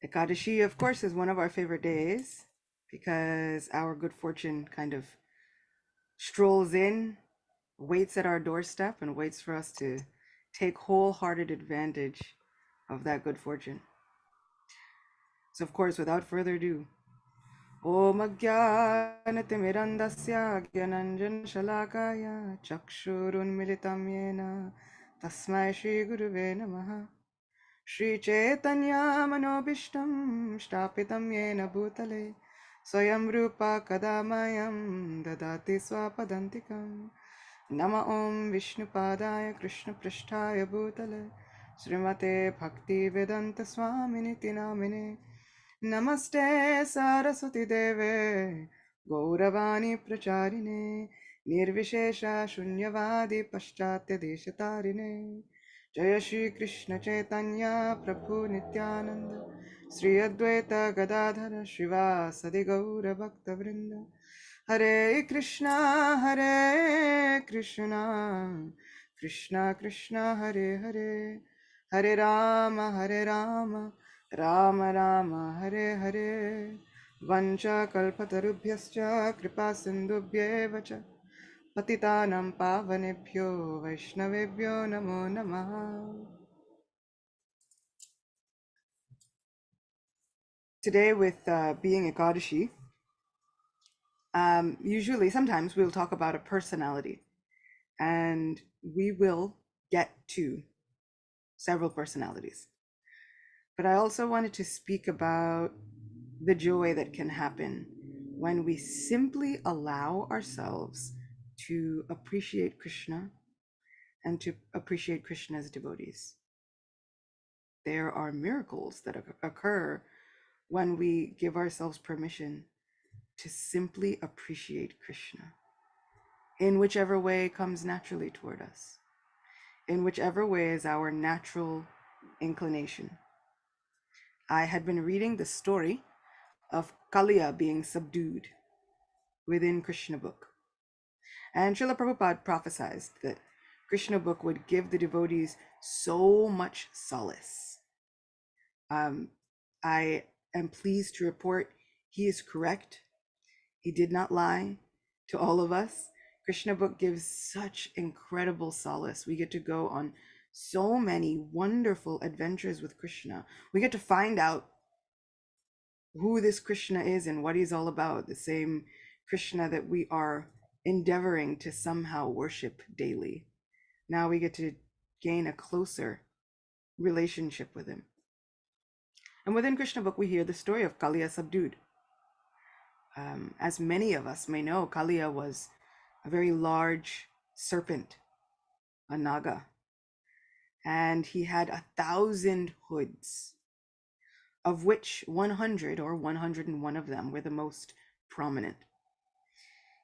Ekadashi, of course, is one of our favorite days because our good fortune kind of strolls in, waits at our doorstep, and waits for us to take wholehearted advantage of that good fortune. So, of course, without further ado, Om Ajnanatirmirandasya Gyananjanashalakaya Chakshurunmilitam Yena Tasmai Shri Guruve Namaha Shri Chaitanya Manobishtam Shtapitam Yena Bhutale Swayam Rupa Kadamayam Dadati Swapadantikam Nama Om Vishnupadaya Krishna Prishtaya Bhutale Srimate Bhakti Vedanta Swaminiti Namine Namaste Saraswati Deve Gauravani Pracharine Nirvishesha Shunyavadi Paschatya Deshatarine Jaya Shri Krishna Chaitanya Prabhu Nityananda Sri Advaita Gadadhara Shiva Sadi Gaura Bhakta Vrinda Hare Krishna Hare Krishna Krishna Krishna Hare Hare Hare Rama Hare Rama Rama Rama Hare Hare Vancha kalpatarubhyascha kripa sindhubhyeva cha patitanam pavanebhyo vaishnavebhyo namo namaha. Today with being Ekadashi, usually sometimes we'll talk about a personality and we will get to several personalities. But I also wanted to speak about the joy that can happen when we simply allow ourselves to appreciate Krishna and to appreciate Krishna's devotees. There are miracles that occur when we give ourselves permission to simply appreciate Krishna in whichever way comes naturally toward us, in whichever way is our natural inclination. I had been reading the story of Kaliya being subdued within Krishna book. And Srila Prabhupada prophesied that Krishna book would give the devotees so much solace. I am pleased to report he is correct. He did not lie to all of us. Krishna book gives such incredible solace. We get to go on so many wonderful adventures with Krishna. We get to find out who this Krishna is and what he's all about, the same Krishna that we are endeavoring to somehow worship daily. Now we get to gain a closer relationship with him. And within Krishna book, we hear the story of Kaliya subdued. As many of us may know, Kaliya was a very large serpent, a naga, and he had 1,000 hoods, of which 100 or 101 of them were the most prominent.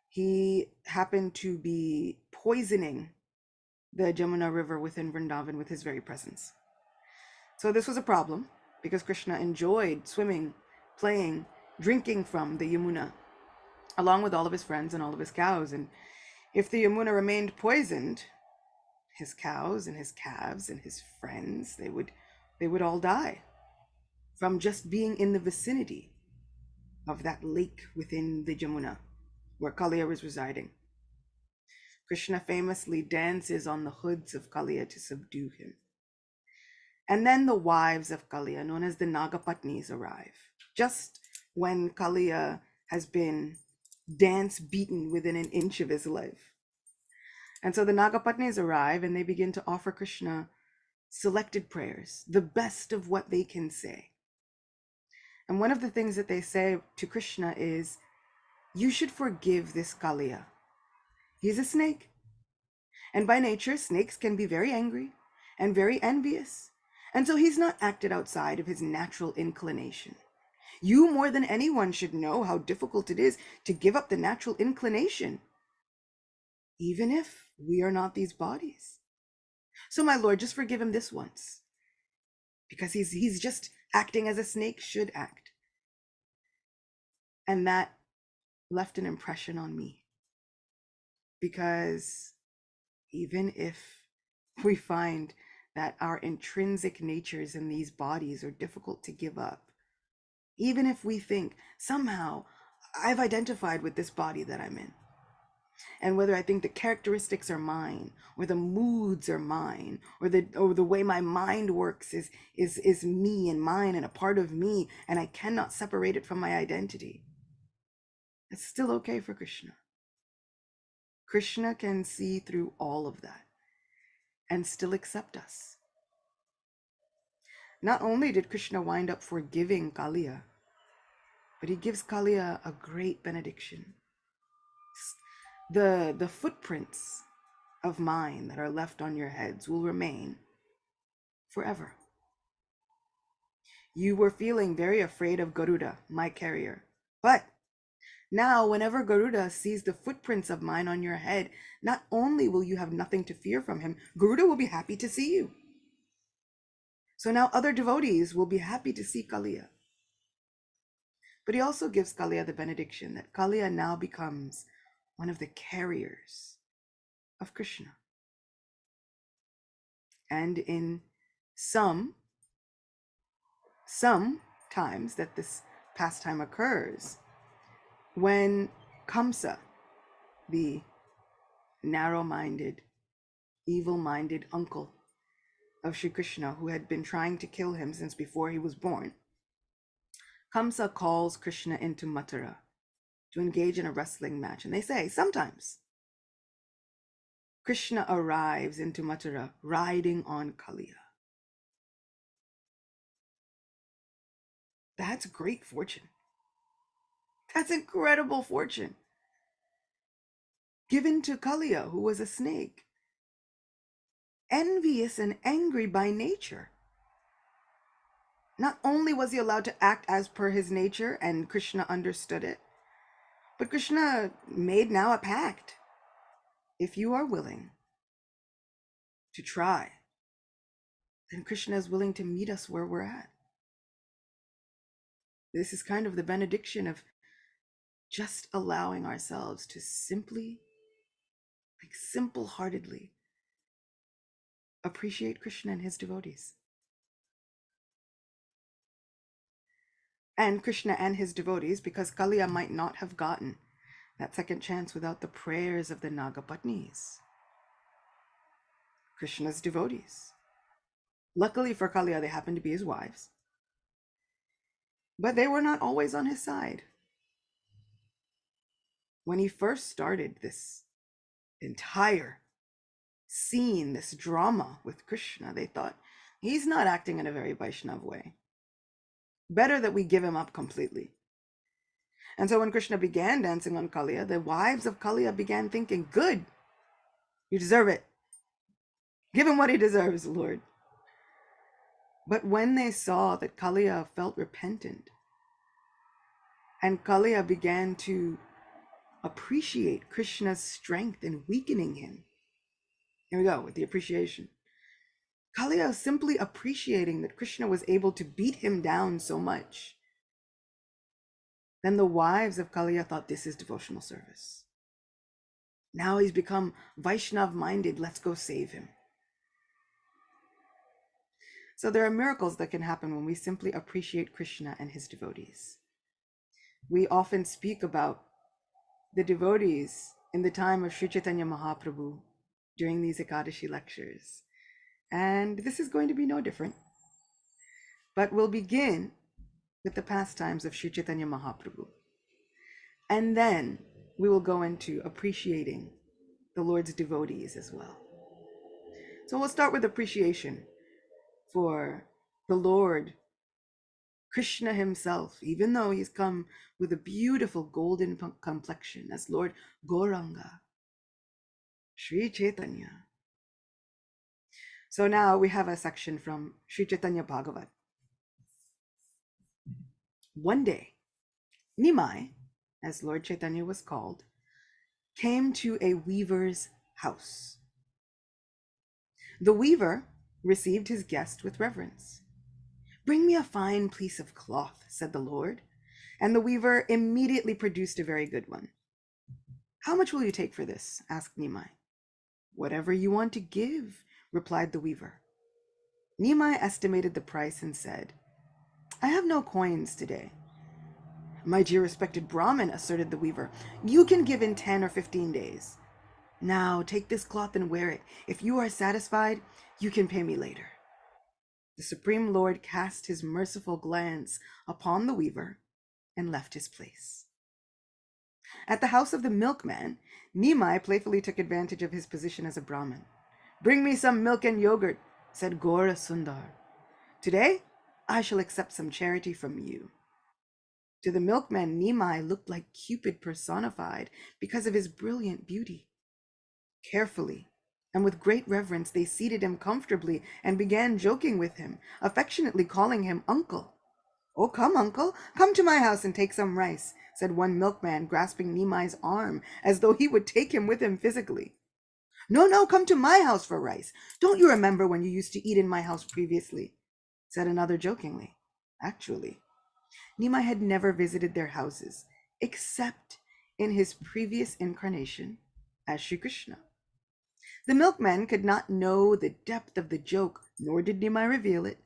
He happened to be poisoning the Jamuna River within Vrindavan with his very presence. So this was a problem because Krishna enjoyed swimming, playing, drinking from the Yamuna, along with all of his friends and all of his cows. And if the Yamuna remained poisoned, his cows and his calves and his friends, they would all die from just being in the vicinity of that lake within the Jamuna where Kaliya was residing. Krishna famously dances on the hoods of Kaliya to subdue him. And then the wives of Kaliya, known as the Nagapatnis, arrive, just when Kaliya has been dance beaten within an inch of his life. And so the Nagapatnis arrive and they begin to offer Krishna selected prayers, the best of what they can say. And one of the things that they say to Krishna is, you should forgive this Kaliya. He's a snake. And by nature, snakes can be very angry and very envious. And so he's not acted outside of his natural inclination. You more than anyone should know how difficult it is to give up the natural inclination, even if we are not these bodies. So my Lord, just forgive him this once, because he's just acting as a snake should act. And that left an impression on me, because even if we find that our intrinsic natures in these bodies are difficult to give up, Even if we think somehow I've identified with this body that I'm in, and whether I think the characteristics are mine, or the moods are mine, or the way my mind works is me and mine and a part of me, and I cannot separate it from my identity, it's still okay for Krishna. Krishna can see through all of that and still accept us. Not only did Krishna wind up forgiving Kaliya, but he gives Kaliya a great benediction. The footprints of mine that are left on your heads will remain forever. You were feeling very afraid of Garuda, my carrier. But now, whenever Garuda sees the footprints of mine on your head, not only will you have nothing to fear from him, Garuda will be happy to see you. So now other devotees will be happy to see Kaliya. But he also gives Kaliya the benediction that Kaliya now becomes one of the carriers of Krishna. And in some times that this pastime occurs, when Kamsa, the narrow-minded, evil-minded uncle of Sri Krishna, who had been trying to kill him since before he was born, Kamsa calls Krishna into Mathura to engage in a wrestling match. And they say, sometimes Krishna arrives into Mathura riding on Kaliya. That's great fortune. That's incredible fortune. Given to Kaliya, who was a snake, envious and angry by nature. Not only was he allowed to act as per his nature, and Krishna understood it, but Krishna made now a pact. If you are willing to try, then Krishna is willing to meet us where we're at. This is kind of the benediction of just allowing ourselves to simply, simple-heartedly appreciate Krishna and his devotees. And Krishna and his devotees, because Kaliya might not have gotten that second chance without the prayers of the Nagapatnis, Krishna's devotees. Luckily for Kaliya, they happened to be his wives. But they were not always on his side. When he first started this entire scene, this drama with Krishna, they thought, he's not acting in a very Vaishnav way. Better that we give him up completely. And so when Krishna began dancing on Kaliya, the wives of Kaliya began thinking, good, you deserve it. Give him what he deserves, Lord. But when they saw that Kaliya felt repentant, and Kaliya began to appreciate Krishna's strength in weakening him. Here we go with the appreciation. Kaliya simply appreciating that Krishna was able to beat him down so much. Then the wives of Kaliya thought, this is devotional service. Now he's become Vaishnav-minded, let's go save him. So there are miracles that can happen when we simply appreciate Krishna and his devotees. We often speak about the devotees in the time of Sri Chaitanya Mahaprabhu during these Ekadashi lectures. And this is going to be no different. But we'll begin with the pastimes of Sri Chaitanya Mahaprabhu. And then we will go into appreciating the Lord's devotees as well. So we'll start with appreciation for the Lord, Krishna himself, even though he's come with a beautiful golden complexion as Lord Gauranga, Sri Chaitanya. So now we have a section from Sri Chaitanya Bhagavat. One day, Nimai, as Lord Chaitanya was called, came to a weaver's house. The weaver received his guest with reverence. "Bring me a fine piece of cloth," said the Lord, and the weaver immediately produced a very good one. "How much will you take for this?" asked Nimai. "Whatever you want to give," replied the weaver. Nimai estimated the price and said, "I have no coins today, My dear respected Brahmin, asserted the weaver, you can give in 10 or 15 days. Now take this cloth and wear it. If you are satisfied, you can pay me later. The Supreme Lord cast his merciful glance upon the weaver and left his place. At the house of the milkman, Nimai playfully took advantage of his position as a Brahmin. Bring me some milk and yogurt, said Gora Sundar. Today, I shall accept some charity from you. To the milkman, Nimai looked like Cupid personified because of his brilliant beauty. Carefully, and with great reverence, they seated him comfortably and began joking with him, affectionately calling him uncle. Oh, come, uncle, come to my house and take some rice, said one milkman, grasping Nimai's arm as though he would take him with him physically. No, no, come to my house for rice. Don't you remember when you used to eat in my house previously? Said another jokingly. Actually, Nimai had never visited their houses, except in his previous incarnation as Shri Krishna. The milkman could not know the depth of the joke, nor did Nimai reveal it.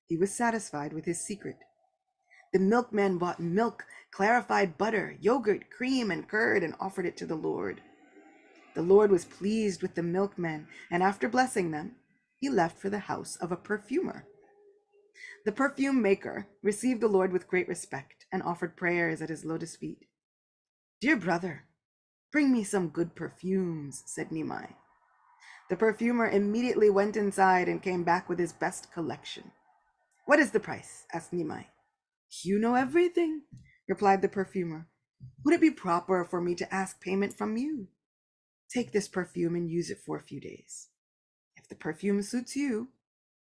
He was satisfied with his secret. The milkman bought milk, clarified butter, yogurt, cream, and curd, and offered it to the Lord. The Lord was pleased with the milkmen, and after blessing them, he left for the house of a perfumer. The perfume maker received the Lord with great respect and offered prayers at his lotus feet. Dear brother, bring me some good perfumes, said Nimai. The perfumer immediately went inside and came back with his best collection. What is the price? Asked Nimai. You know everything, replied the perfumer. Would it be proper for me to ask payment from you? Take this perfume and use it for a few days. If the perfume suits you,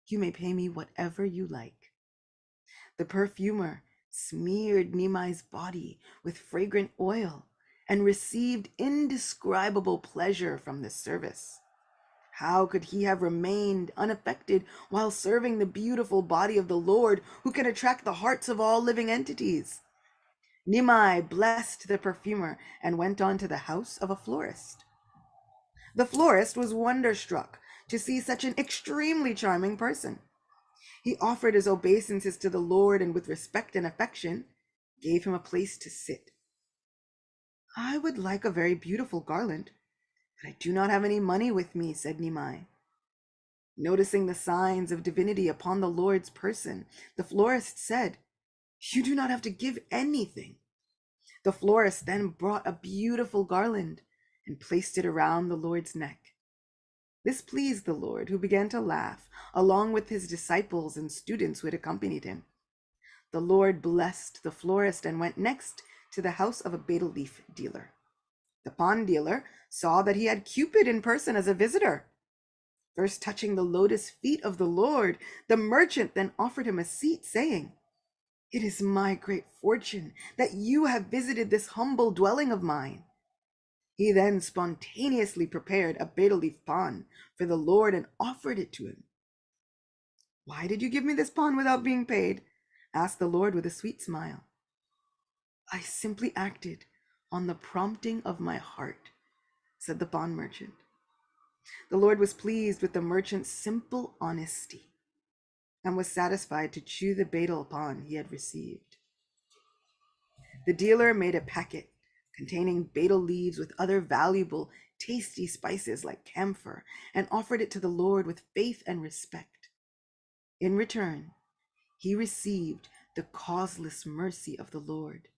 you may pay me whatever you like. The perfumer smeared Nimai's body with fragrant oil and received indescribable pleasure from this service. How could he have remained unaffected while serving the beautiful body of the Lord, who can attract the hearts of all living entities? Nimai blessed the perfumer and went on to the house of a florist. The florist was wonderstruck to see such an extremely charming person. He offered his obeisances to the Lord and with respect and affection gave him a place to sit. I would like a very beautiful garland, but I do not have any money with me, said Nimai. Noticing the signs of divinity upon the Lord's person, the florist said, You do not have to give anything. The florist then brought a beautiful garland and placed it around the Lord's neck. This pleased the Lord, who began to laugh, along with his disciples and students who had accompanied him. The Lord blessed the florist and went next to the house of a betel leaf dealer. The pawn dealer saw that he had Cupid in person as a visitor. First touching the lotus feet of the Lord, the merchant then offered him a seat, saying, It is my great fortune that you have visited this humble dwelling of mine. He then spontaneously prepared a betel leaf pawn for the Lord and offered it to him. Why did you give me this pawn without being paid? Asked the Lord with a sweet smile. I simply acted on the prompting of my heart, said the pawn merchant. The Lord was pleased with the merchant's simple honesty and was satisfied to chew the betel pawn he had received. The dealer made a packet containing betel leaves with other valuable, tasty spices like camphor and offered it to the Lord with faith and respect. In return, he received the causeless mercy of the Lord.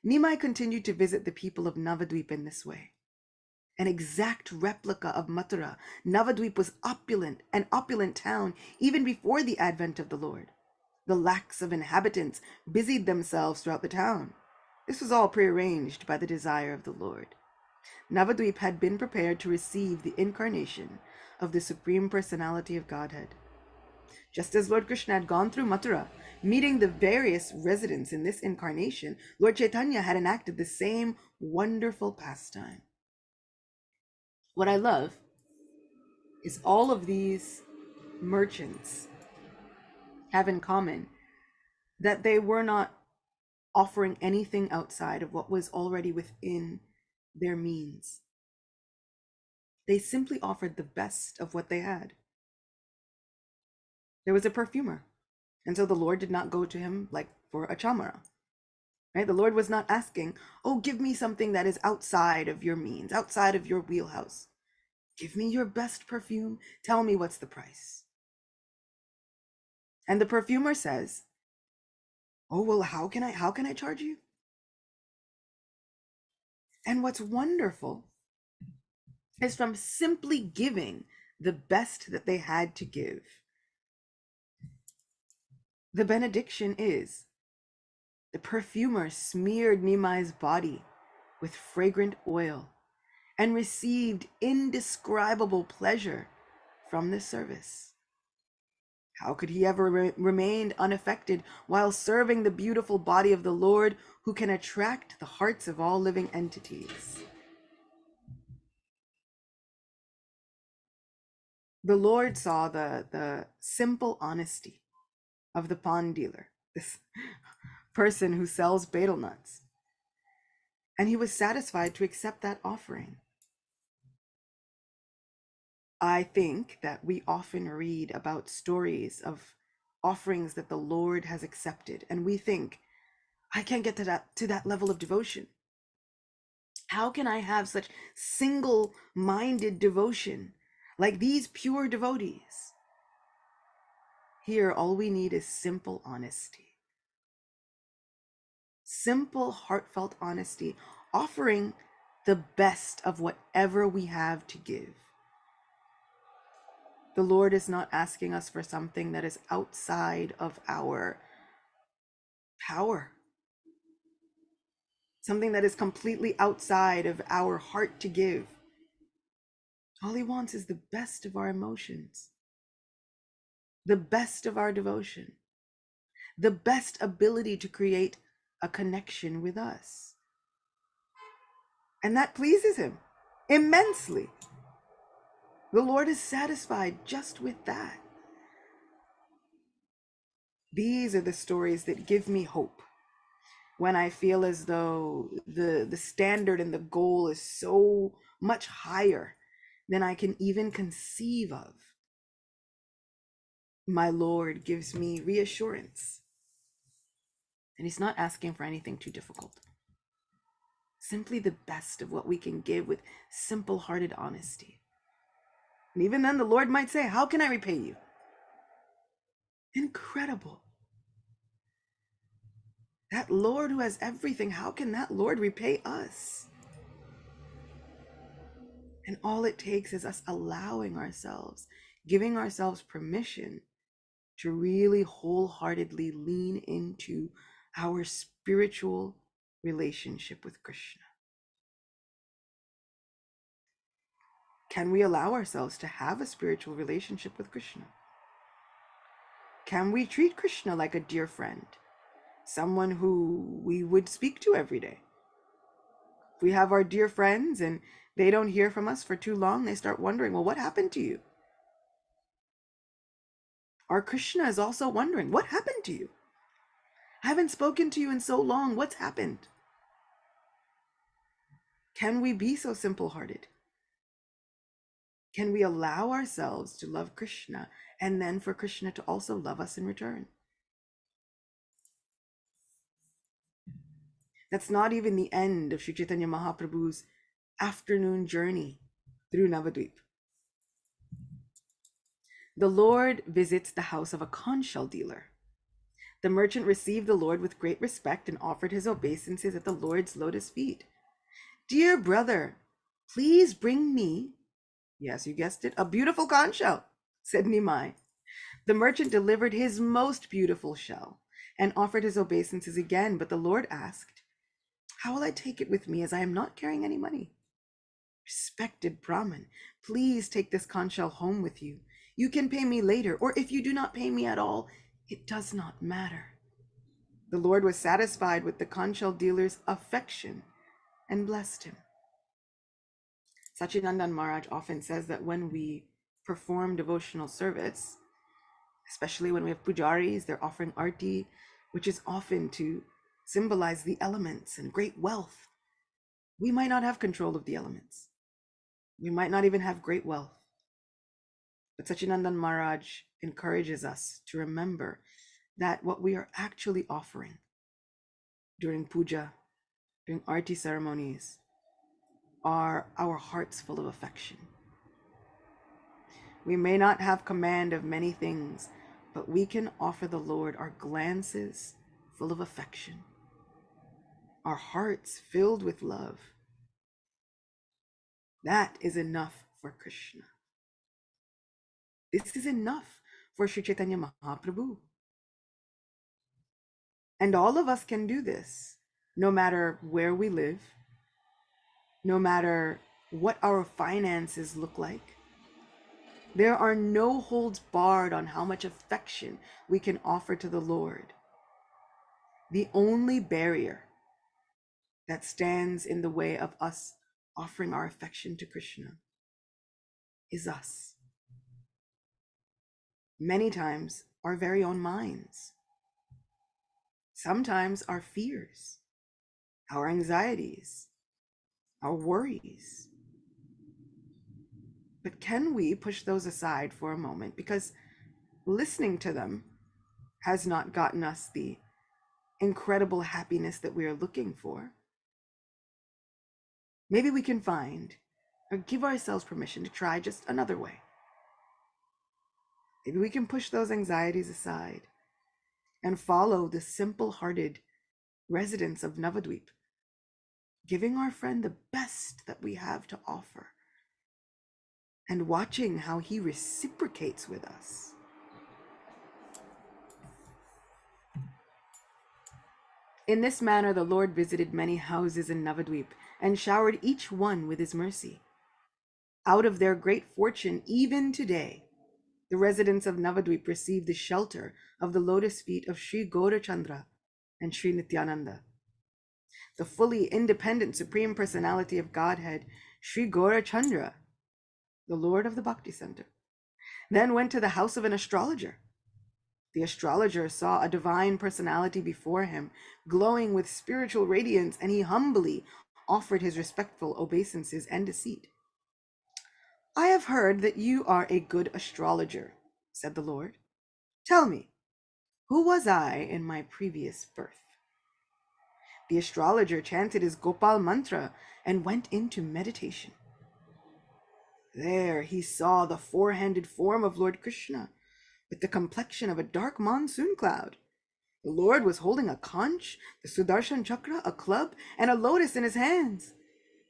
Nimai continued to visit the people of Navadvip in this way. An exact replica of Mathura, Navadvip was an opulent town even before the advent of the Lord. The lakhs of inhabitants busied themselves throughout the town. This was all prearranged by the desire of the Lord. Navadvip had been prepared to receive the incarnation of the Supreme Personality of Godhead. Just as Lord Krishna had gone through Mathura, meeting the various residents in this incarnation, Lord Chaitanya had enacted the same wonderful pastime. What I love is all of these merchants have in common that they were not offering anything outside of what was already within their means. They simply offered the best of what they had. There was a perfumer, and so the Lord did not go to him like for a chamara. right? The Lord was not asking, oh, give me something that is outside of your means, outside of your wheelhouse. Give me your best perfume. Tell me what's the price. And the perfumer says, oh, well, how can I charge you? And what's wonderful is from simply giving the best that they had to give, the benediction is the perfumer smeared Nimai's body with fragrant oil and received indescribable pleasure from this service. How could he ever remain unaffected while serving the beautiful body of the Lord, who can attract the hearts of all living entities? The Lord saw the simple honesty of the pawn dealer, this person who sells betel nuts, and he was satisfied to accept that offering. I think that we often read about stories of offerings that the Lord has accepted, and we think, I can't get to that level of devotion. How can I have such single-minded devotion like these pure devotees? Here, all we need is simple honesty. Simple, heartfelt honesty, offering the best of whatever we have to give. The Lord is not asking us for something that is outside of our power, something that is completely outside of our heart to give. All he wants is the best of our emotions, the best of our devotion, the best ability to create a connection with us. And that pleases him immensely. The Lord is satisfied just with that. These are the stories that give me hope when I feel as though the standard and the goal is so much higher than I can even conceive of. My Lord gives me reassurance. And he's not asking for anything too difficult. Simply the best of what we can give with simple-hearted honesty. And even then, the Lord might say, how can I repay you? Incredible. That Lord who has everything, how can that Lord repay us? And all it takes is us allowing ourselves, giving ourselves permission to really wholeheartedly lean into our spiritual relationship with Krishna. Can we allow ourselves to have a spiritual relationship with Krishna? Can we treat Krishna like a dear friend, someone who we would speak to every day? If we have our dear friends and they don't hear from us for too long, they start wondering, well, what happened to you? Our Krishna is also wondering, what happened to you? I haven't spoken to you in so long. What's happened? Can we be so simple-hearted? Can we allow ourselves to love Krishna and then for Krishna to also love us in return? That's not even the end of Sri Chaitanya Mahaprabhu's afternoon journey through Navadvip. The Lord visits the house of a conch shell dealer. The merchant received the Lord with great respect and offered his obeisances at the Lord's lotus feet. Dear brother, please bring me, yes, you guessed it, a beautiful conch shell, said Nimai. The merchant delivered his most beautiful shell and offered his obeisances again, but the Lord asked, how will I take it with me as I am not carrying any money? Respected Brahmin, please take this conch shell home with you. You can pay me later, or if you do not pay me at all, it does not matter. The Lord was satisfied with the conch shell dealer's affection and blessed him. Sachinandan Maharaj often says that when we perform devotional service, especially when we have pujaris, they're offering arti, which is often to symbolize the elements and great wealth. We might not have control of the elements. We might not even have great wealth. But Sachinandan Maharaj encourages us to remember that what we are actually offering during puja, during arti ceremonies, are our hearts full of affection? We may not have command of many things, but we can offer the Lord our glances full of affection, our hearts filled with love. That is enough for Krishna. This is enough for Sri Chaitanya Mahaprabhu. And all of us can do this, no matter where we live, no matter what our finances look like. There are no holds barred on how much affection we can offer to the Lord. The only barrier that stands in the way of us offering our affection to Krishna is us. Many times, our very own minds. Sometimes our fears, our anxieties, our worries. But can we push those aside for a moment? Because listening to them has not gotten us the incredible happiness that we are looking for. Maybe we can find or give ourselves permission to try just another way. Maybe we can push those anxieties aside and follow the simple-hearted residents of Navadvip, giving our friend the best that we have to offer and watching how he reciprocates with us. In this manner, the Lord visited many houses in Navadvip and showered each one with his mercy. Out of their great fortune, even today, the residents of Navadvip receive the shelter of the lotus feet of Sri Gaurachandra and Sri Nityananda. The fully independent Supreme Personality of Godhead, Sri Gaurachandra, the Lord of the Bhakti Center, then went to the house of an astrologer. The astrologer saw a divine personality before him, glowing with spiritual radiance, and he humbly offered his respectful obeisances and a seat. "I have heard that you are a good astrologer," said the Lord. "Tell me, who was I in my previous birth?" The astrologer chanted his Gopal mantra and went into meditation. There he saw the four-handed form of Lord Krishna, with the complexion of a dark monsoon cloud. The Lord was holding a conch, the Sudarshan chakra, a club, and a lotus in his hands.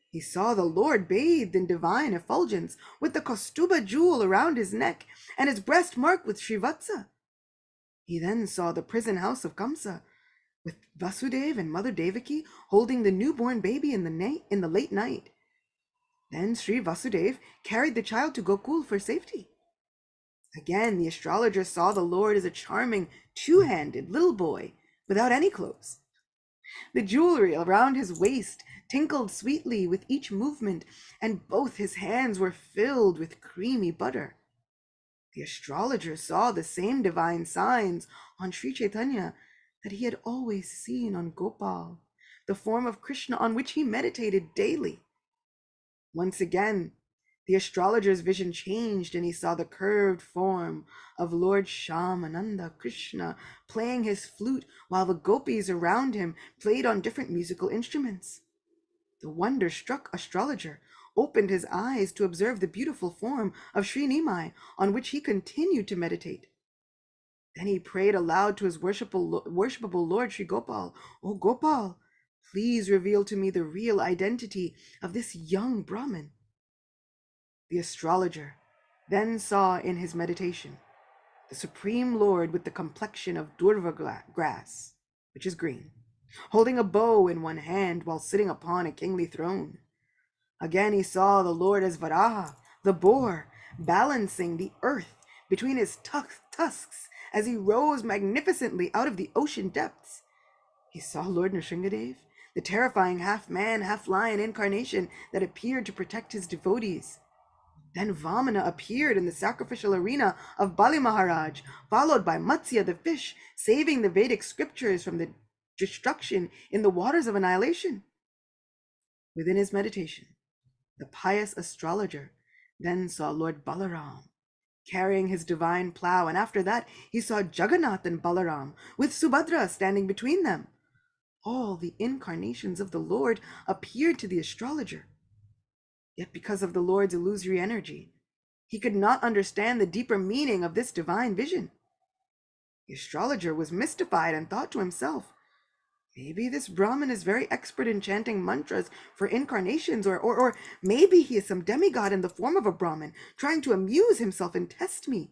He saw the Lord bathed in divine effulgence, with the Kaustuba jewel around his neck, and his breast marked with Srivatsa. He then saw the prison house of Kamsa, with Vasudeva and Mother Devaki holding the newborn baby in the late night. Then Sri Vasudeva carried the child to Gokul for safety. Again, the astrologer saw the Lord as a charming, two-handed little boy without any clothes. The jewelry around his waist tinkled sweetly with each movement, and both his hands were filled with creamy butter. The astrologer saw the same divine signs on Sri Chaitanya that he had always seen on Gopal, the form of Krishna on which he meditated daily. Once again, the astrologer's vision changed, and he saw the curved form of Lord Shyamananda Krishna playing his flute while the gopis around him played on different musical instruments. The wonder-struck astrologer opened his eyes to observe the beautiful form of Sri Nimai, on which he continued to meditate. Then he prayed aloud to his worshipable Lord Sri Gopal, "O Gopal, please reveal to me the real identity of this young Brahmin." The astrologer then saw in his meditation the Supreme Lord with the complexion of durva grass, which is green, holding a bow in one hand while sitting upon a kingly throne. Again he saw the Lord as Varaha, the boar, balancing the earth between his tusks as he rose magnificently out of the ocean depths. He saw Lord Nrsingadev, the terrifying half-man, half-lion incarnation that appeared to protect his devotees. Then Vamana appeared in the sacrificial arena of Bali Maharaj, followed by Matsya the fish, saving the Vedic scriptures from the destruction in the waters of annihilation. Within his meditation, the pious astrologer then saw Lord Balaram carrying his divine plow, and after that he saw Jagannath and Balaram with Subhadra standing between them. all the incarnations of the Lord appeared to the astrologer. Yet because of the Lord's illusory energy, he could not understand the deeper meaning of this divine vision. The astrologer was mystified and thought to himself, maybe this Brahmin is very expert in chanting mantras for incarnations, or maybe he is some demigod in the form of a Brahmin, trying to amuse himself and test me.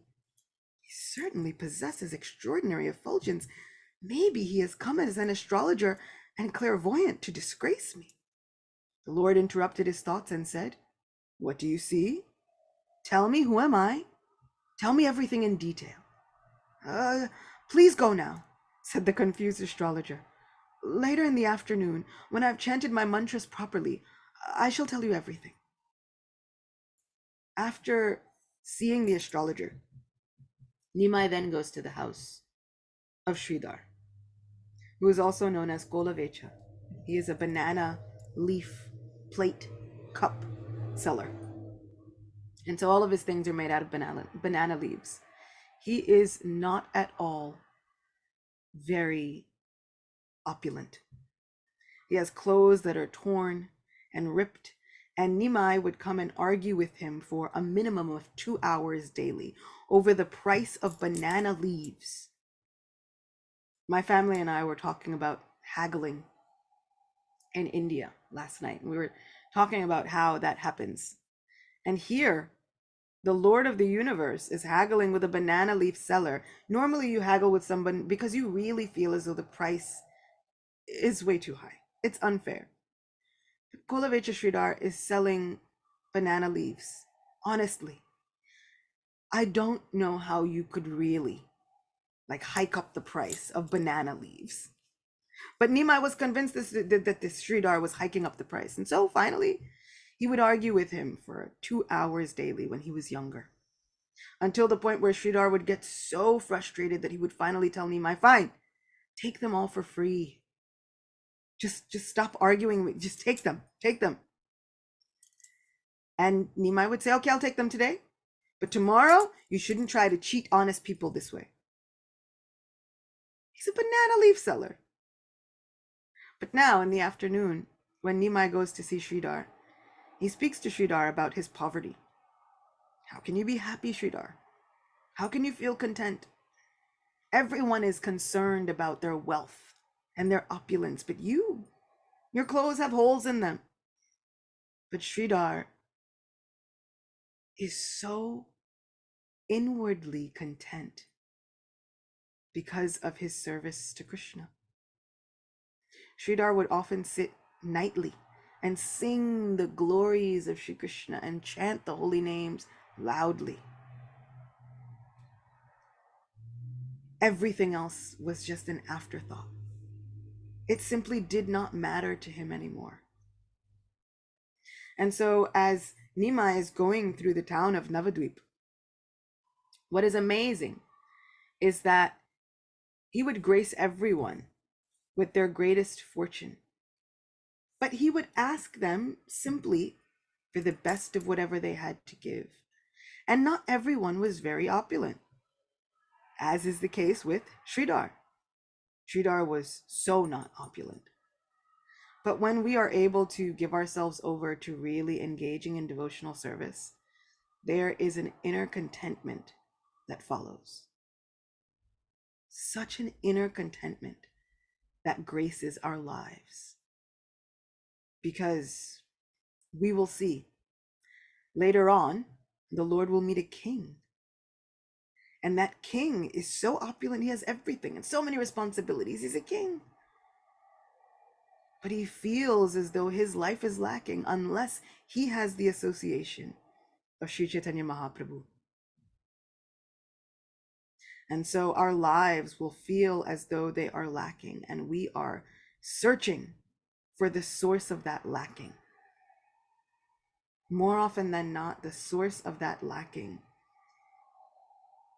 He certainly possesses extraordinary effulgence. Maybe he has come as an astrologer and clairvoyant to disgrace me. The Lord interrupted his thoughts and said, what do you see? Tell me, who am I? Tell me everything in detail. Please go now, said the confused astrologer. Later in the afternoon, when I've chanted my mantras properly, I shall tell you everything. After seeing the astrologer, Nimai then goes to the house of Sridhar, who is also known as Golavecha. He is a banana leaf plate cup seller. And so all of his things are made out of banana leaves. He is not at all very opulent. He has clothes that are torn and ripped, and Nimai would come and argue with him for a minimum of 2 hours daily over the price of banana leaves. My family and I were talking about haggling in India last night. We were talking about how that happens. And here, the Lord of the universe is haggling with a banana leaf seller. Normally you haggle with someone because you really feel as though the price is way too high. It's unfair. Kolavecha Sridhar is selling banana leaves. Honestly, I don't know how you could really hike up the price of banana leaves. But Nimai was convinced that this Sridhar was hiking up the price. And so finally, he would argue with him for 2 hours daily when he was younger, until the point where Sridhar would get so frustrated that he would finally tell Nimai, fine, take them all for free. Just stop arguing. Just take them. And Nimai would say, okay, I'll take them today. But tomorrow, you shouldn't try to cheat honest people this way. He's a banana leaf seller. But now in the afternoon, when Nimai goes to see Sridhar, he speaks to Sridhar about his poverty. How can you be happy, Sridhar? How can you feel content? Everyone is concerned about their wealth and their opulence, but your clothes have holes in them. But Sridhar is so inwardly content because of his service to Krishna. Sridhar would often sit nightly and sing the glories of Shri Krishna and chant the holy names loudly. Everything else was just an afterthought. It simply did not matter to him anymore. And so as Nimai is going through the town of Navadvip, what is amazing is that he would grace everyone with their greatest fortune. But he would ask them simply for the best of whatever they had to give. And not everyone was very opulent, as is the case with Sridhar. Sridhar was so not opulent. But when we are able to give ourselves over to really engaging in devotional service, there is an inner contentment that follows. Such an inner contentment that graces our lives. Because we will see later on, the Lord will meet a king. And that king is so opulent, he has everything and so many responsibilities. He's a king. But he feels as though his life is lacking unless he has the association of Sri Chaitanya Mahaprabhu. And so our lives will feel as though they are lacking, and we are searching for the source of that lacking. More often than not, the source of that lacking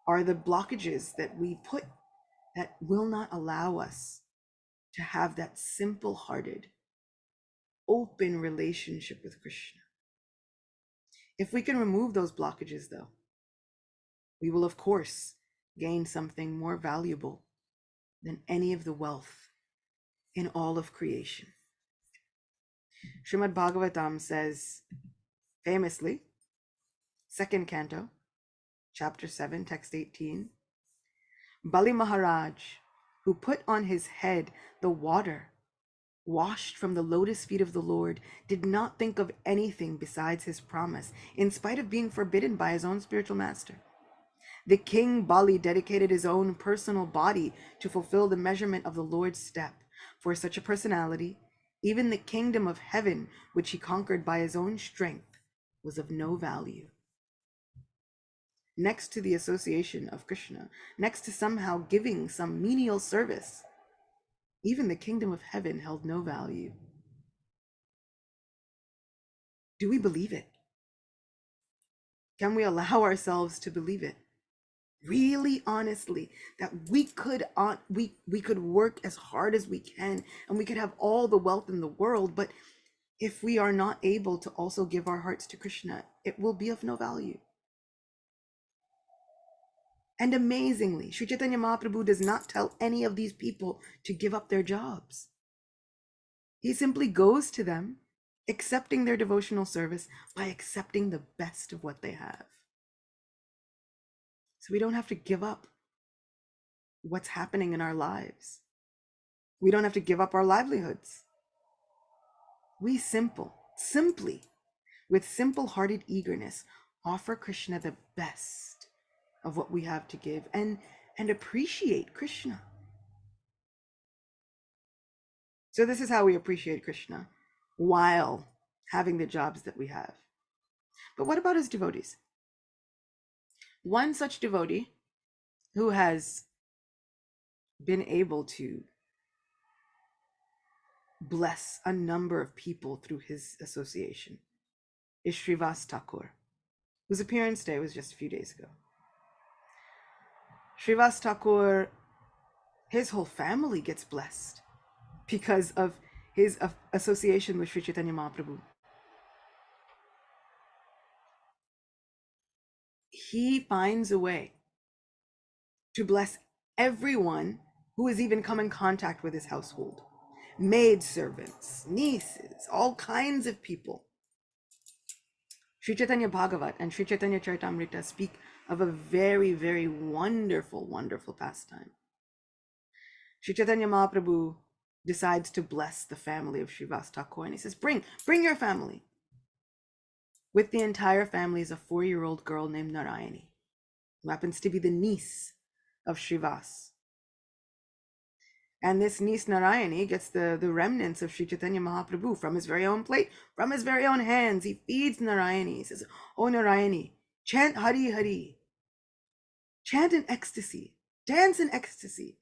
are the blockages that we put that will not allow us to have that simple-hearted, open relationship with Krishna. If we can remove those blockages, though, we will, of course, gain something more valuable than any of the wealth in all of creation. Srimad Bhagavatam says famously, second canto, chapter 7, text 18, Bali Maharaj, who put on his head the water washed from the lotus feet of the Lord, did not think of anything besides his promise, in spite of being forbidden by his own spiritual master. The king Bali dedicated his own personal body to fulfill the measurement of the Lord's step. For such a personality, even the kingdom of heaven, which he conquered by his own strength, was of no value. Next to the association of Krishna, next to somehow giving some menial service, even the kingdom of heaven held no value. Do we believe it? Can we allow ourselves to believe it? Really honestly, that we could work as hard as we can and we could have all the wealth in the world, but if we are not able to also give our hearts to Krishna, it will be of no value. And amazingly, Sri Chaitanya Mahaprabhu does not tell any of these people to give up their jobs. He simply goes to them, accepting their devotional service by accepting the best of what they have. So we don't have to give up what's happening in our lives. We don't have to give up our livelihoods. We simply, with simple-hearted eagerness, offer Krishna the best of what we have to give and appreciate Krishna. So this is how we appreciate Krishna while having the jobs that we have. But what about his devotees? One such devotee who has been able to bless a number of people through his association is Srivas Thakur, whose appearance day was just a few days ago. Srivas Thakur, his whole family gets blessed because of his association with Sri Chaitanya Mahaprabhu. He finds a way to bless everyone who has even come in contact with his household. Maidservants, nieces, all kinds of people. Sri Chaitanya Bhagavat and Sri Chaitanya Charitamrita speak of a very, very wonderful, wonderful pastime. Sri Chaitanya Mahaprabhu decides to bless the family of Srivas Thakur, and he says, bring your family. With the entire family is a 4-year-old girl named Narayani, who happens to be the niece of Srivas. And this niece Narayani gets the remnants of Sri Chaitanya Mahaprabhu from his very own plate, from his very own hands. He feeds Narayani. He says, oh Narayani, chant Hari Hari. Chant in ecstasy. Dance in ecstasy.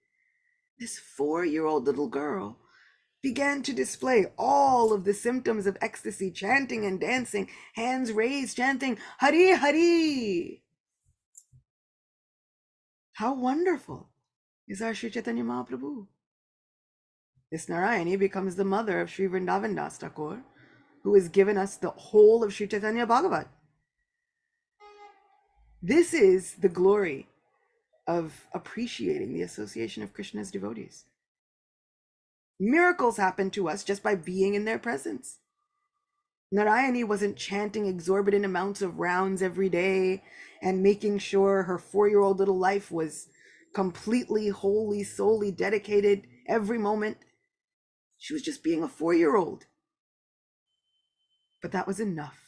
This 4-year-old little girl began to display all of the symptoms of ecstasy, chanting and dancing, hands raised, chanting Hari Hari. How wonderful is our Sri Chaitanya Mahaprabhu. This Narayani becomes the mother of Sri Vrindavan Das Thakur, who has given us the whole of Sri Chaitanya Bhagavat. This is the glory of appreciating the association of Krishna's devotees. Miracles happen to us just by being in their presence. Narayani wasn't chanting exorbitant amounts of rounds every day and making sure her 4-year-old little life was completely, wholly, solely dedicated every moment. She was just being a 4-year-old. But that was enough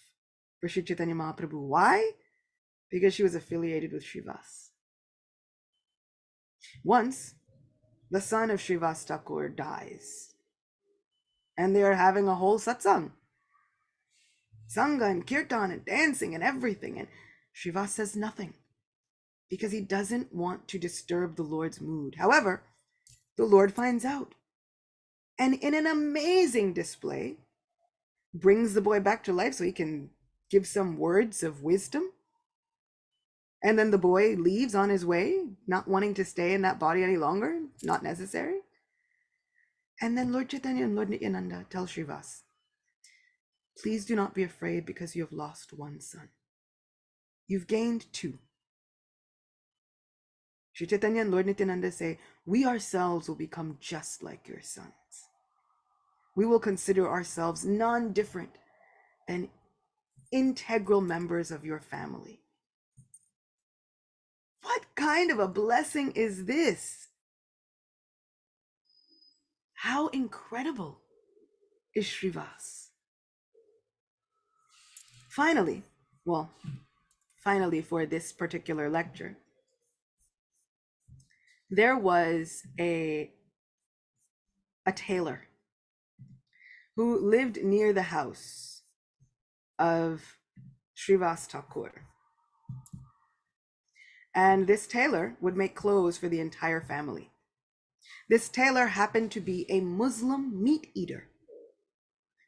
for Sri Chaitanya Mahaprabhu. Why? Because she was affiliated with Srivas. Once, the son of Srivas Thakur dies, and they are having a whole satsang. Sangha and kirtan and dancing and everything. And Srivas says nothing because he doesn't want to disturb the Lord's mood. However, the Lord finds out, and in an amazing display, brings the boy back to life so he can give some words of wisdom. And then the boy leaves on his way, not wanting to stay in that body any longer, not necessary. And then Lord Chaitanya and Lord Nityananda tell Srivas, please do not be afraid because you have lost one son. You've gained 2. Sri Chaitanya and Lord Nityananda say, we ourselves will become just like your sons. we will consider ourselves non-different than integral members of your family. What kind of a blessing is this? How incredible is Srivas? Finally for this particular lecture, there was a tailor who lived near the house of Srivas Thakur. And this tailor would make clothes for the entire family. This tailor happened to be a Muslim meat eater,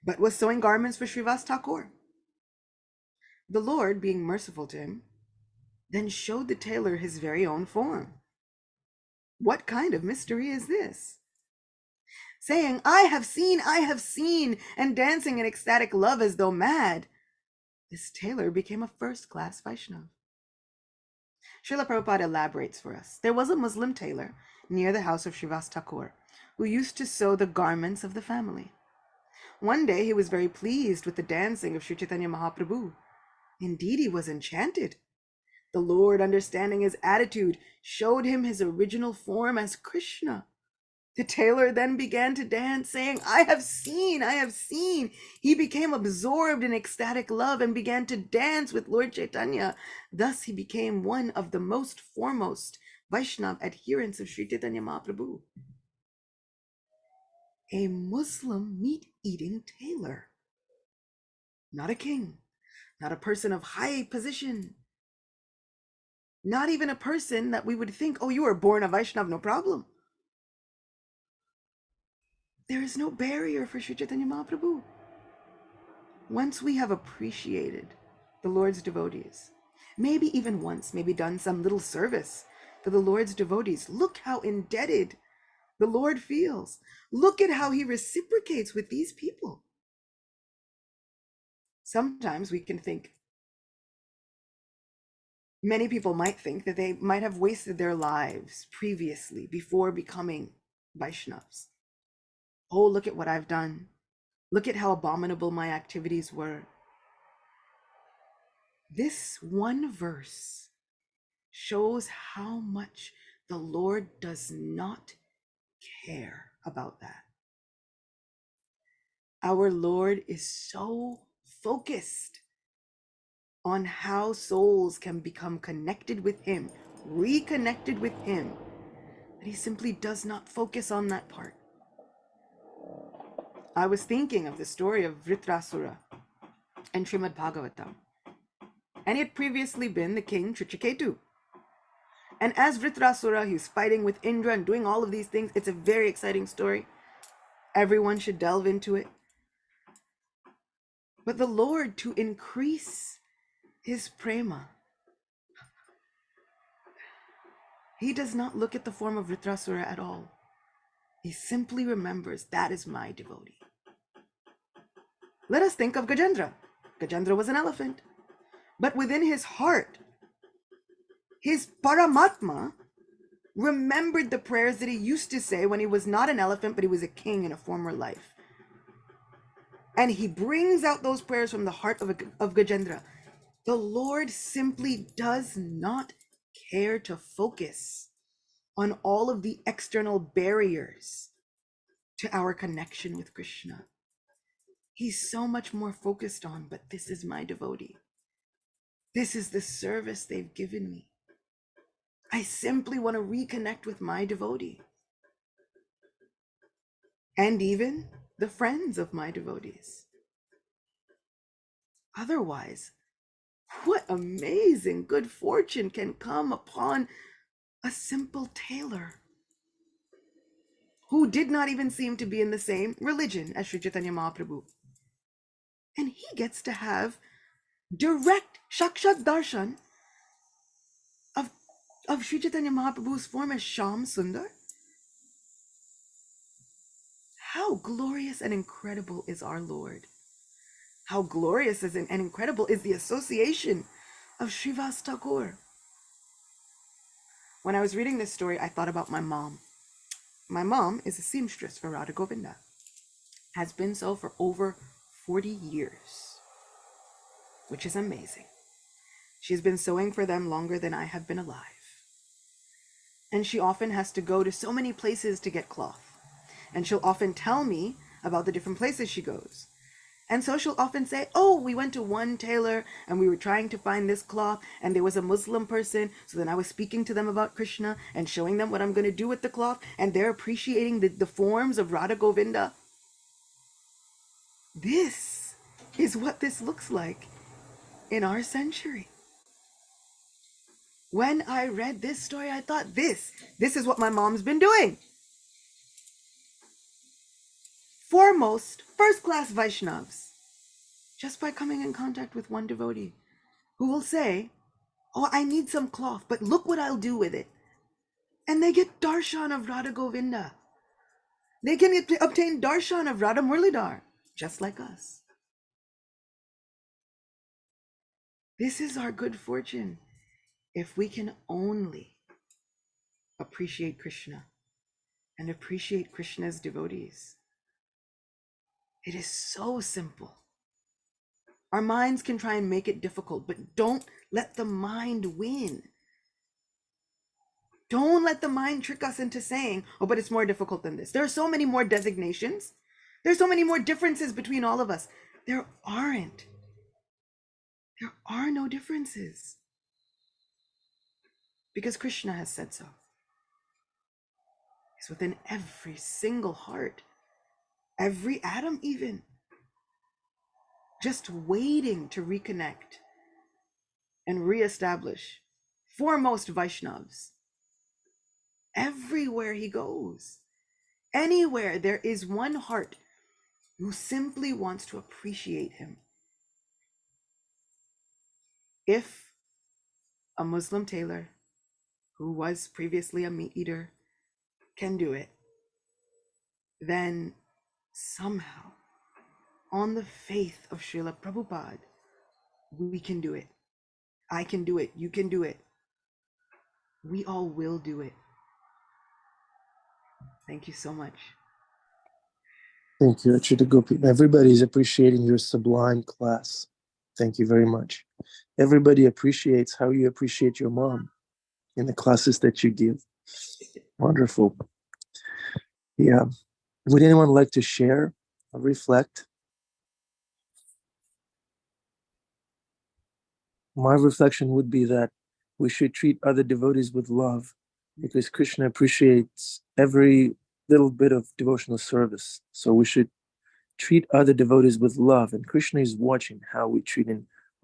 but was sewing garments for Srivas Thakur. The Lord, being merciful to him, then showed the tailor his very own form. What kind of mystery is this? Saying, I have seen, and dancing in ecstatic love as though mad, this tailor became a first-class Vaishnav. Srila Prabhupada elaborates for us. There was a Muslim tailor near the house of Srivas Thakur who used to sew the garments of the family. One day he was very pleased with the dancing of Sri Chaitanya Mahaprabhu. Indeed, he was enchanted. The Lord, understanding his attitude, showed him his original form as Krishna. The tailor then began to dance, saying, I have seen. He became absorbed in ecstatic love and began to dance with Lord Chaitanya. Thus he became one of the most foremost Vaishnav adherents of Sri Chaitanya Mahaprabhu. A Muslim meat-eating tailor. Not a king, not a person of high position, not even a person that we would think, oh, you were born a Vaishnav, no problem. There is no barrier for Sri Chaitanya Mahaprabhu. Once we have appreciated the Lord's devotees, maybe even once, maybe done some little service for the Lord's devotees, look how indebted the Lord feels. Look at how he reciprocates with these people. Sometimes we can think, many people might think that they might have wasted their lives previously before becoming Vaishnavas. Oh, look at what I've done. Look at how abominable my activities were. This one verse shows how much the Lord does not care about that. Our Lord is so focused on how souls can become connected with him, reconnected with him, that he simply does not focus on that part. I was thinking of the story of Vritrasura in Srimad Bhagavatam. And he had previously been the king Trichiketu. And as Vritrasura, he was fighting with Indra and doing all of these things. It's a very exciting story. Everyone should delve into it. But the Lord, to increase his prema, he does not look at the form of Vritrasura at all. He simply remembers, that is my devotee. Let us think of Gajendra. Gajendra was an elephant. But within his heart, his Paramatma remembered the prayers that he used to say when he was not an elephant, but he was a king in a former life. And he brings out those prayers from the heart of Gajendra. The Lord simply does not care to focus on all of the external barriers to our connection with Krishna. He's so much more focused on, but this is my devotee. This is the service they've given me. I simply want to reconnect with my devotee. And even the friends of my devotees. Otherwise, what amazing good fortune can come upon a simple tailor who did not even seem to be in the same religion as Sri Chaitanya Mahaprabhu. And he gets to have direct Shakshat Darshan of Sri Chaitanya Mahaprabhu's form as Shyam Sundar. How glorious and incredible is our Lord. How glorious and incredible is the association of Srivas Thakur. When I was reading this story, I thought about my mom. My mom is a seamstress for Radha Govinda. has been so for over 40 years, which is amazing. She's been sewing for them longer than I have been alive. And she often has to go to so many places to get cloth. And she'll often tell me about the different places she goes. And so she'll often say, oh, we went to one tailor and we were trying to find this cloth and there was a Muslim person. So then I was speaking to them about Krishna and showing them what I'm going to do with the cloth. And they're appreciating the forms of Radha Govinda. This is what this looks like in our century. When I read this story, I thought this is what my mom's been doing. Foremost, first-class Vaishnavas, just by coming in contact with one devotee who will say, oh, I need some cloth, but look what I'll do with it. And they get darshan of Radha Govinda. They can obtain darshan of Radha Murlidhar, just like us. This is our good fortune if we can only appreciate Krishna and appreciate Krishna's devotees. It is so simple. Our minds can try and make it difficult, but don't let the mind win. Don't let the mind trick us into saying, oh, but it's more difficult than this. There are so many more designations. There's so many more differences between all of us. There aren't. There are no differences. Because Krishna has said so. It's within every single heart, every atom even, just waiting to reconnect and reestablish foremost Vaishnavas. Everywhere he goes, anywhere there is one heart who simply wants to appreciate him. If a Muslim tailor who was previously a meat eater can do it, then somehow, on the faith of Srila Prabhupada, we can do it. I can do it. You can do it. We all will do it. Thank you so much. Thank you, Acyuta Gopi. Everybody is appreciating your sublime class. Thank you very much. Everybody appreciates how you appreciate your mom in the classes that you give. Wonderful. Yeah. Would anyone like to share or reflect? My reflection would be that we should treat other devotees with love because Krishna appreciates every little bit of devotional service. So we should treat other devotees with love, and Krishna is watching how we treat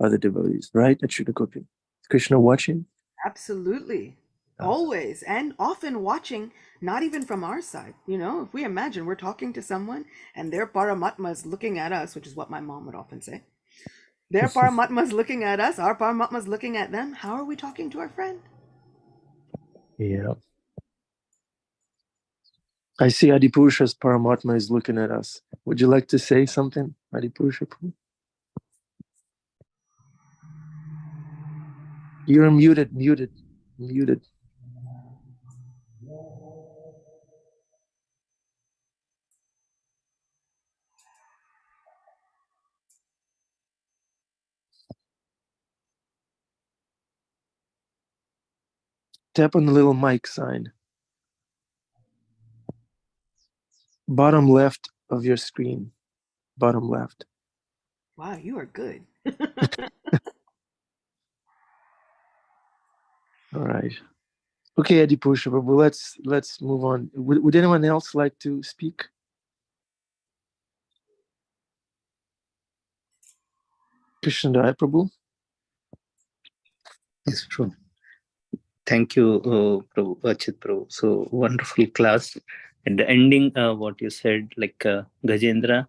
other devotees, right? Acyuta Gopi. Is Krishna watching? Absolutely. Always and often watching, not even from our side. You know, if we imagine we're talking to someone and their Paramatma is looking at us, which is what my mom would often say. Their Paramatma is looking at us, our Paramatma is looking at them. How are we talking to our friend? Yeah. I see Adipurusha's Paramatma is looking at us. Would you like to say something, Adipurusha? You're muted. Tap on the little mic sign. Bottom left of your screen. Bottom left. Wow, you are good. All right. Okay, Adipurusha Prabhu, let's move on. Would anyone else like to speak? Krishna Prabhu? Yes, true. Thank you, Prabhu, Achit Prabhu. So wonderful class. And the ending, what you said, like Gajendra.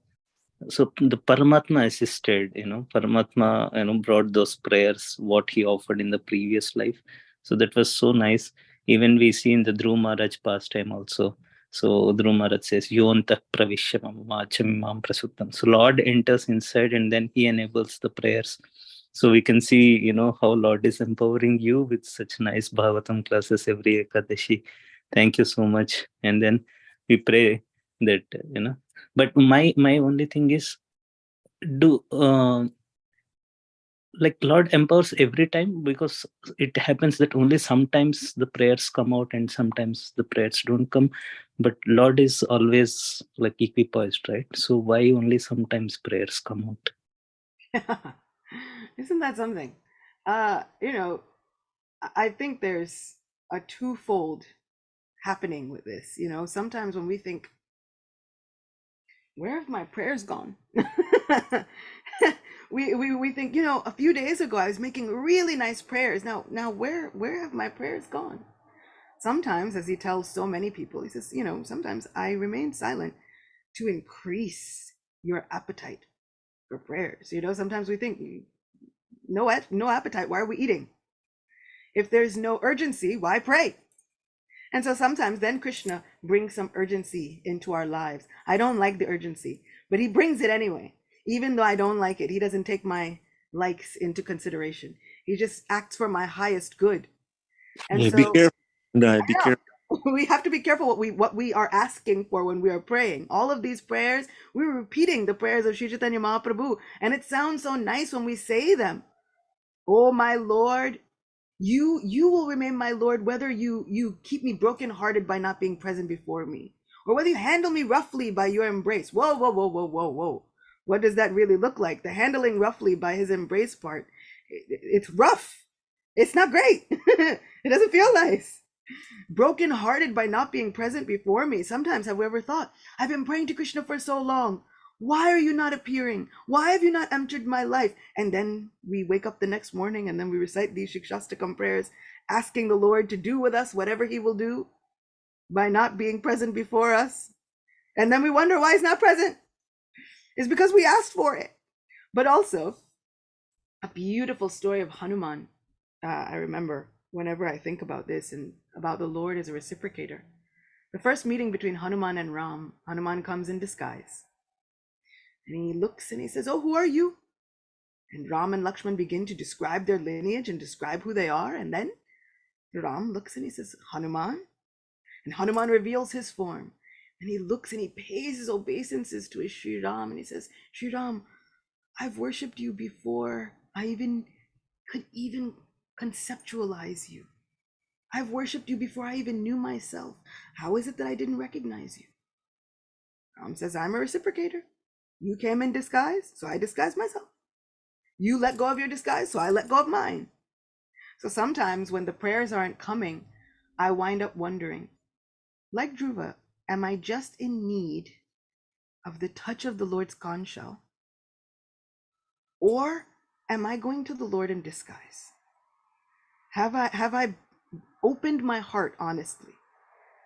So the Paramatma assisted, Paramatma, brought those prayers, what he offered in the previous life. So that was so nice. Even we see in the Dhruv Maharaj pastime also. So Dhruv Maharaj says, Yontak pravishya mamam prasuttam. So Lord enters inside and then he enables the prayers. So we can see, how Lord is empowering you with such nice Bhagavatam classes every Ekadashi. Thank you so much. And then we pray that, But my only thing is, do like Lord empowers every time, because it happens that only sometimes the prayers come out and sometimes the prayers don't come, but Lord is always like equipoised, right? So why only sometimes prayers come out? Isn't that something? You know, I think there's a twofold happening with this. You know, sometimes when we think, where have my prayers gone? we think, you know, a few days ago I was making really nice prayers. Now where have my prayers gone? Sometimes, as he tells so many people, he says, you know, sometimes I remain silent to increase your appetite for prayers. You know, sometimes we think, no appetite, why are we eating? If there's no urgency, why pray? And so sometimes then Krishna brings some urgency into our lives. I don't like the urgency, but he brings it anyway. Even though I don't like it, he doesn't take my likes into consideration. He just acts for my highest good. And Yeah, so be careful. No, be careful. we have to be careful what we are asking for when we are praying. All of these prayers, we're repeating the prayers of Sri Chaitanya Mahaprabhu, and it sounds so nice when we say them. Oh my Lord, you will remain my Lord, whether you keep me brokenhearted by not being present before me, or whether you handle me roughly by your embrace. Whoa, whoa, whoa, whoa, whoa, whoa. What does that really look like? The handling roughly by his embrace part, it's rough. It's not great. It doesn't feel nice. Brokenhearted by not being present before me. Sometimes have we ever thought, I've been praying to Krishna for so long. Why are you not appearing? Why have you not entered my life? And then we wake up the next morning and then we recite these Shikshastakam prayers, asking the Lord to do with us whatever he will do by not being present before us. And then we wonder why he's not present. It's because we asked for it. But also, a beautiful story of Hanuman. I remember whenever I think about this and about the Lord as a reciprocator. The first meeting between Hanuman and Ram, Hanuman comes in disguise. And he looks and he says, oh, who are you? And Ram and Lakshman begin to describe their lineage and describe who they are. And then Ram looks and he says, Hanuman. And Hanuman reveals his form. And he looks and he pays his obeisances to his Sri Ram. And he says, Sri Ram, I've worshipped you before I could even conceptualize you. I've worshipped you before I even knew myself. How is it that I didn't recognize you? Ram says, I'm a reciprocator. You came in disguise, so I disguised myself. You let go of your disguise, so I let go of mine. So sometimes when the prayers aren't coming, I wind up wondering, like Dhruva, am I just in need of the touch of the Lord's conch shell? Or am I going to the Lord in disguise? Have I opened my heart honestly?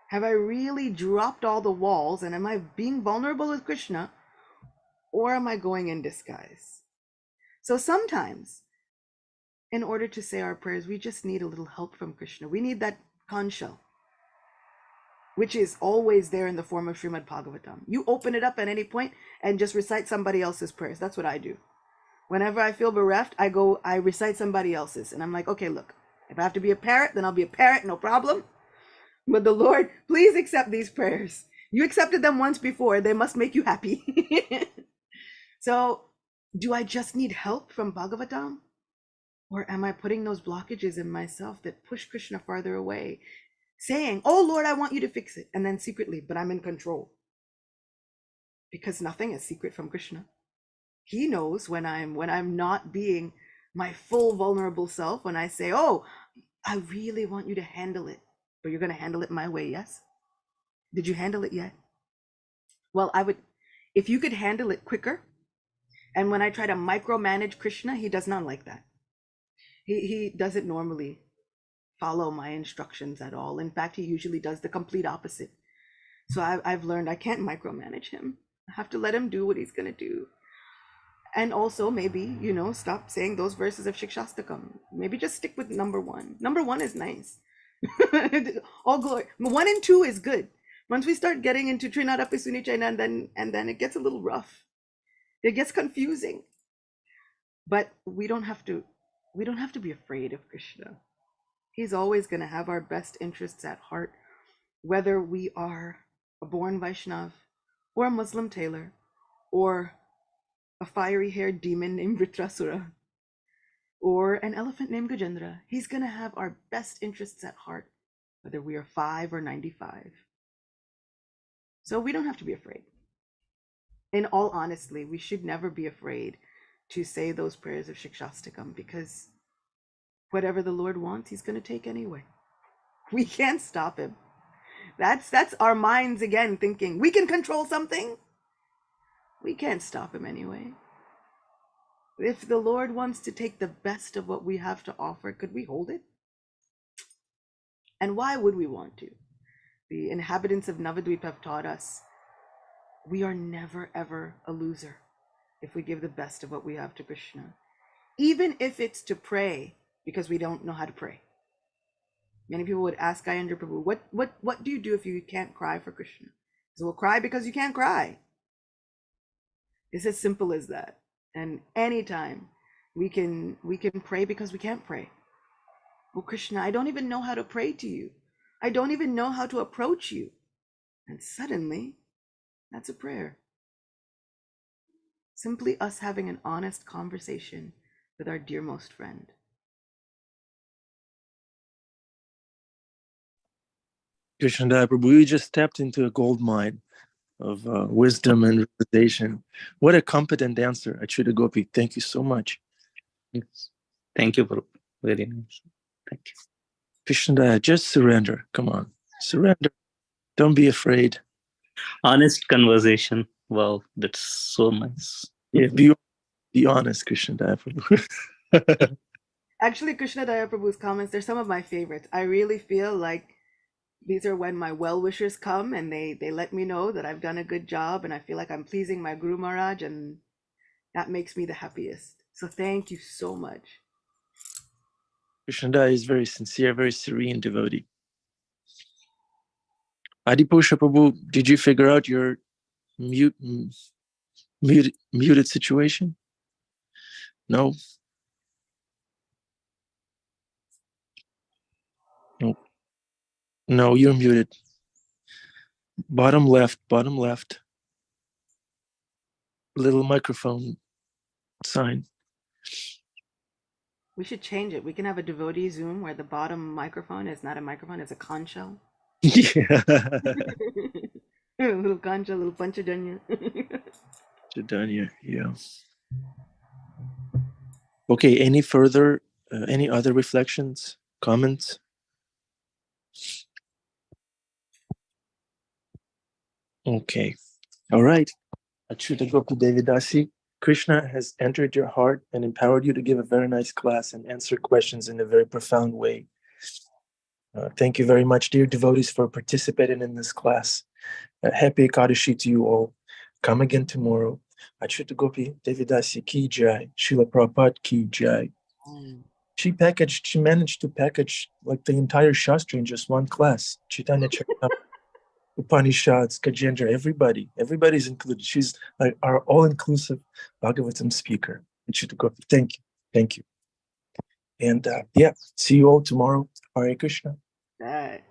Have I really dropped all the walls, and am I being vulnerable with Krishna? Or am I going in disguise? So sometimes, in order to say our prayers, we just need a little help from Krishna. We need that conch shell, which is always there in the form of Srimad Bhagavatam. You open it up at any point and just recite somebody else's prayers. That's what I do. Whenever I feel bereft, I recite somebody else's. And I'm like, okay, look, if I have to be a parrot, then I'll be a parrot, no problem. But the Lord, please accept these prayers. You accepted them once before. They must make you happy. So do I just need help from Bhagavatam? Or am I putting those blockages in myself that push Krishna farther away, saying, oh Lord, I want you to fix it. And then secretly, but I'm in control. Because nothing is secret from Krishna. He knows when I'm not being my full vulnerable self, when I say, oh, I really want you to handle it, but you're going to handle it my way, yes? Did you handle it yet? Well, if you could handle it quicker. And when I try to micromanage Krishna, he does not like that. He doesn't normally follow my instructions at all. In fact, he usually does the complete opposite. So I've learned I can't micromanage him. I have to let him do what he's going to do. And also maybe, stop saying those verses of Shikshastakam. Maybe just stick with number 1. Number 1 is nice. All glory. 1 and 2 is good. Once we start getting into Trinadapi Sunichayana, and then it gets a little rough. It gets confusing. But we don't have to be afraid of Krishna. He's always going to have our best interests at heart, whether we are a born Vaishnav or a Muslim tailor, or a fiery-haired demon named Vritrasura, or an elephant named Gajendra. He's going to have our best interests at heart, whether we are 5 or 95. So we don't have to be afraid. In all honesty, we should never be afraid to say those prayers of Shikshastakam, because whatever the Lord wants, he's going to take anyway. We can't stop him. That's our minds again thinking we can control something. We can't stop him anyway. If the Lord wants to take the best of what we have to offer, could we hold it? And why would we want to? The inhabitants of Navadvip have taught us we are never ever a loser if we give the best of what we have to Krishna, even if it's to pray because we don't know how to pray. Many people would ask Gayendra Prabhu, what do you do if you can't cry for Krishna? So we'll cry because you can't cry. It's as simple as that. And anytime we can pray because we can't pray. Oh Krishna, I don't even know how to pray to you. I don't even know how to approach you. And suddenly, that's a prayer. Simply us having an honest conversation with our dearmost friend. Krishna Prabhu, you just stepped into a gold mine of wisdom and realization. What a competent answer, Acyuta Gopi. Thank you so much. Yes. Thank you, Prabhu. Very nice. Thank you. Krishna, just surrender. Come on, surrender. Don't be afraid. Honest conversation. Wow, that's so nice. Yeah, be honest, Krishna Prabhu. Actually, Krishna Daya Prabhu's comments, they're some of my favorites. I really feel like these are when my well-wishers come and they let me know that I've done a good job and I feel like I'm pleasing my Guru Maharaj, and that makes me the happiest. So thank you so much. Krishna is very sincere, very serene devotee. Adipusha Prabhu, did you figure out your muted situation? No? No. No, you're muted. Bottom left. Little microphone sign. We should change it. We can have a devotee Zoom where the bottom microphone is not a microphone, it's a conch shell. Yeah. A little conch shell, a little panchajanya. Chaitanya, yeah. Okay, any other reflections, comments? Okay, all right. Acyuta Gopi Devi Dasi, Krishna has entered your heart and empowered you to give a very nice class and answer questions in a very profound way. Thank you very much, dear devotees, for participating in this class. Happy Ekadashi to you all. Come again tomorrow. Acyuta Gopi Devi Dasi ki jai, Srila Prabhupada ki jai. She managed to package like the entire Shastra in just one class. Chaitanya Charitamrita, Upanishads, Gajendra, everybody's included. She's like our all-inclusive Bhagavatam speaker. Thank you. And yeah, see you all tomorrow. Hare Krishna. Right.